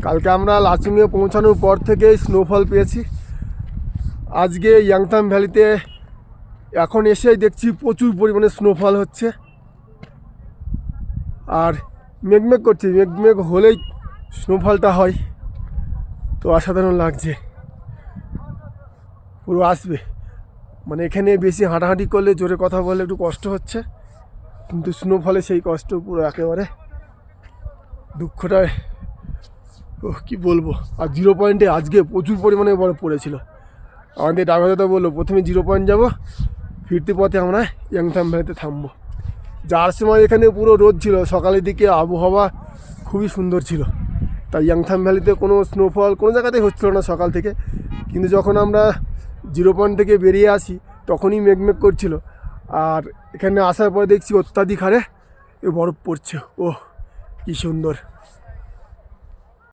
কালকে আমরা লাচুংয়ে পৌঁছানোর পর থেকেই স্নোফল পেয়েছি। আজকে ইয়াংথাং ভ্যালিতে এখন এসেই দেখছি প্রচুর পরিমাণে স্নোফল হচ্ছে, আর মেঘমেঘ করছে। মেঘমেঘ হলেই স্নোফলটা হয়, তো অসাধারণ লাগছে। পুরো আসবে, মানে এখানে বেশি হাঁটাহাঁটি করলে, জোরে কথা বললে একটু কষ্ট হচ্ছে, কিন্তু স্নোফলে সেই কষ্ট পুরো একেবারে দুঃখটা কী বলবো। আর 0 পয়েন্টে আজকে প্রচুর পরিমাণে বরফ পড়েছিল। আমাদের ড্রাইভার দাদা বললো প্রথমে 0 পয়েন্ট যাবো, ফিরতি পথে আমরা ইয়াংথাং ভ্যালিতে থামবো। যার সময় এখানে পুরো রোদ ছিল, সকালের দিকে আবহাওয়া খুবই সুন্দর ছিল, তাই ইয়াংথাং ভ্যালিতে কোনো স্নোফল কোনো জায়গাতেই হচ্ছিল না সকাল থেকে। কিন্তু যখন আমরা 0 পয়েন্ট থেকে বেরিয়ে আসি তখনই মেঘমেঘ করছিল, আর এখানে আসার পরে দেখছি অত্যাধিক হারে বরফ পড়ছে। ওহ, কী সুন্দর।